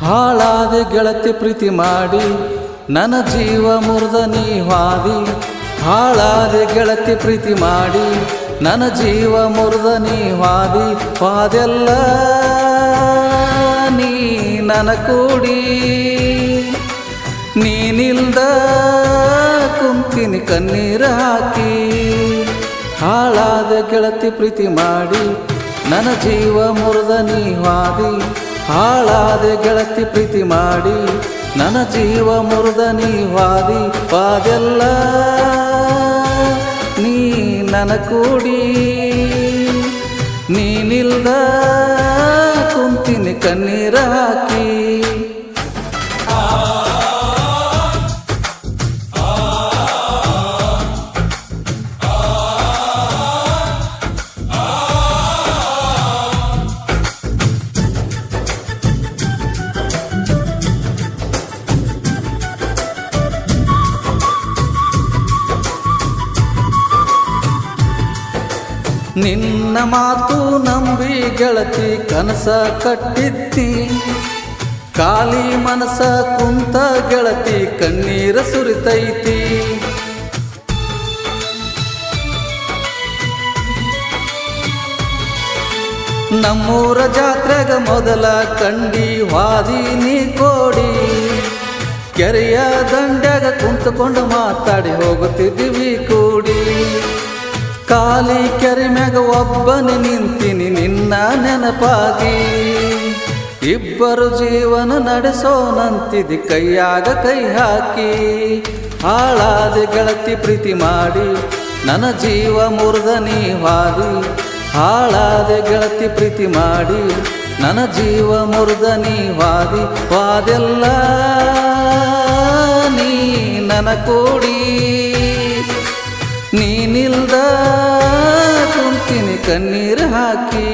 ಹಾಳಾದ ಗೆಳತಿ ಪ್ರೀತಿ ಮಾಡಿ ನನ್ನ ಜೀವ ಮುರಿದ ನೀ ಹಾದಿ. ಹಾಳಾದ ಗೆಳತಿ ಪ್ರೀತಿ ಮಾಡಿ ನನ್ನ ಜೀವ ಮುರಿದ ನೀ ಹಾದಿ. ಹಾದೆಲ್ಲ ನೀ ನನ್ನ ಕೂಡಿ ನೀನಿಲ್ದ ಕುಂತಿನಿ ಕಣ್ಣೀರು ಹಾಕಿ. ಹಾಳಾದ ಗೆಳತಿ ಪ್ರೀತಿ ಮಾಡಿ ನನ್ನ ಜೀವ ಮುರಿದ ನೀ ಹಾದಿ. ಹಾಳಾದ ಗೆಳತಿ ಪ್ರೀತಿ ಮಾಡಿ ನನ್ನ ಜೀವ ಮುರಿದ ನೀ ಹಾದಿ. ಹಾದೆಲ್ಲ ನೀ ನನ್ನ ಕೂಡಿ ನೀನಿಲ್ದ ಕುಂತಿನಿ ಕಣ್ಣೀರು ಹಾಕಿ. ನಿನ್ನ ಮಾತು ನಂಬಿ ಗೆಳತಿ ಕನಸ ಕಟ್ಟಿದ್ದಿ. ಖಾಲಿ ಮನಸ ಕುಂತ ಗೆಳತಿ ಕಣ್ಣೀರ ಸುರಿತೈತಿ. ನಮ್ಮೂರ ಜಾತ್ರೆಗ ಮೊದಲ ಕಂಡಿ ವಾದಿ ನೀ ಕೋಡಿ. ಕೆರೆಯ ದಂಡ್ಯಾಗ ಕುಂತುಕೊಂಡು ಮಾತಾಡಿ ಹೋಗುತ್ತಿದ್ದೀವಿ ಕೂಡಿ. ಖಾಲಿ ಕೆರೆ ಮ್ಯಾಗ ಒಬ್ಬನೇ ನಿಂತೀನಿ ನಿನ್ನ ನೆನಪಾಗಿ. ಇಬ್ಬರು ಜೀವನ ನಡೆಸೋನಂತಿದಿ ಕೈಯಾಗ ಕೈ ಹಾಕಿ. ಹಾಳಾದ ಗೆಳತಿ ಪ್ರೀತಿ ಮಾಡಿ ನನ್ನ ಜೀವ ಮುರಿದ ನೀ ಹಾದಿ. ಹಾಳಾದ ಗೆಳತಿ ಪ್ರೀತಿ ಮಾಡಿ ನನ್ನ ಜೀವ ಮುರಿದ ನೀ ಹಾದಿ. ಹಾದೆಲ್ಲ ನೀ ನನ್ನ ಕೂಡಿ ನೀನಿಲ್ದ ಕುಂತಿನಿ ಕಣ್ಣೀರು ಹಾಕಿ.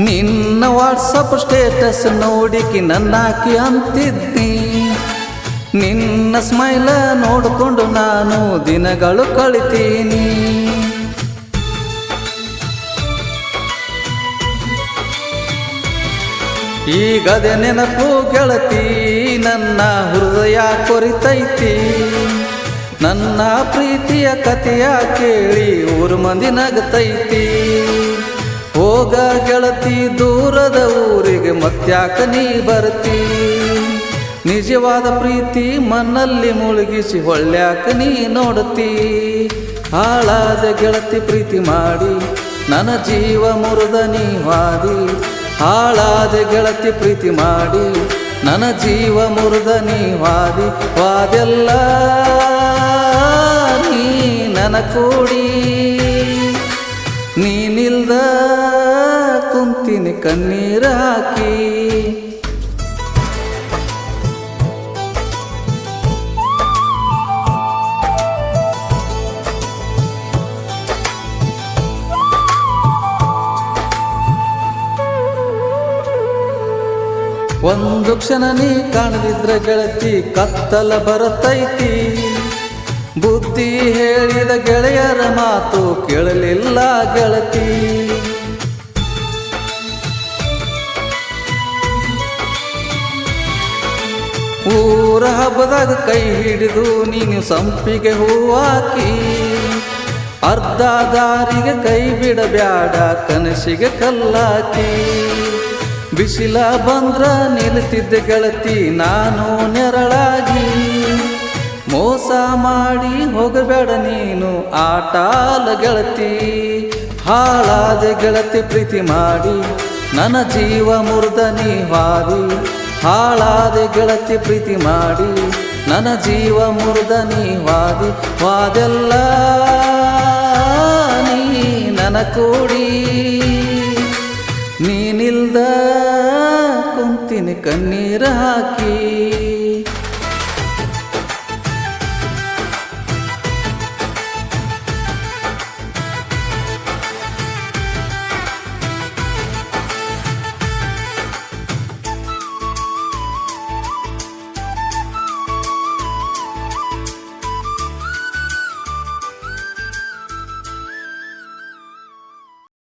ನಿನ್ನ ವಾಟ್ಸಪ್ ಸ್ಟೇಟಸ್ ನೋಡಿಕಿ ನನ್ನಾಕಿ ಅಂತಿದ್ನಿ. ನಿನ್ನ ಸ್ಮೈಲ ನೋಡಿಕೊಂಡು ನಾನು ದಿನಗಳು ಕಳಿತೀನಿ. ಈಗದೆ ನೆನಪು ಗೆಳತಿ ನನ್ನ ಹೃದಯ ಕೊರಿತೈತಿ. ನನ್ನ ಪ್ರೀತಿಯ ಕಥೆಯ ಕೇಳಿ ಊರು ಮಂದಿ ನಗತೈತಿ. ಹೋಗ ಗೆಳತಿ ದೂರದ ಊರಿಗೆ ಮತ್ತ್ಯಾಕ ನೀ ಬರ್ತಿ. ನಿಜವಾದ ಪ್ರೀತಿ ಮಣ್ಣಲ್ಲಿ ಮುಳುಗಿಸಿ ಹೊಳ್ಳ್ಯಾಕ ನೀ ನೋಡ್ತಿ. ಹಾಳಾದ ಗೆಳತಿ ಪ್ರೀತಿ ಮಾಡಿ ನನ್ನ ಜೀವ ಮುರಿದ ನೀ ಹಾದಿ. ಹಾಳಾದ ಗೆಳತಿ ಪ್ರೀತಿ ಮಾಡಿ ನನ್ನ ಜೀವ ಮುರಿದ ನೀ ಹಾದಿ. ಹಾದೆಲ್ಲ ನೀ ನನ್ನ ಕೂಡಿ ನೀನಿಲ್ದ ಕುಂತಿನಿ ಕಣ್ಣೀರು ಹಾಕಿ. ಒಂದು ಕ್ಷಣ ನೀ ಕಾಣದಿದ್ರೆ ಗೆಳತಿ ಕತ್ತಲ ಬರತೈತಿ. ಬುದ್ಧಿ ಹೇಳಿದ ಗೆಳೆಯರ ಮಾತು ಕೇಳಲಿಲ್ಲ ಗೆಳತಿ. ಊರ ಹಬ್ಬದಾಗ ಕೈ ಹಿಡಿದು ನೀನು ಸಂಪಿಗೆ ಹೂವಾಕಿ. ಅರ್ಧ ದಾರಿಗೆ ಕೈ ಬಿಡಬ್ಯಾಡ ಕನಸಿಗೆ ಕಲ್ಲಾಕಿ. ಬಿಸಿಲ ಬಂದ್ರ ನಿಲ್ತಿದ್ದೆ ಗೆಳತಿ ನಾನು ನೆರಳಾಗಿ. ಮೋಸ ಮಾಡಿ ಹೋಗಬೇಡ ನೀನು ಆಟಾಲ ಗೆಳತಿ. ಹಾಳಾದ ಗೆಳತಿ ಪ್ರೀತಿ ಮಾಡಿ ನನ್ನ ಜೀವ ಮುರಿದ ನೀ ಹಾದಿ. ಹಾಳಾದ ಗೆಳತಿ ಪ್ರೀತಿ ಮಾಡಿ ನನ್ನ ಜೀವ ಮುರಿದ ನೀ ವಾದೆಲ್ಲ ನೀ ನನ್ನ ಕೂಡಿ ನೀನಿಲ್ದ ಕುಂತಿನಿ ಕಣ್ಣೀರ ಹಾಕಿ.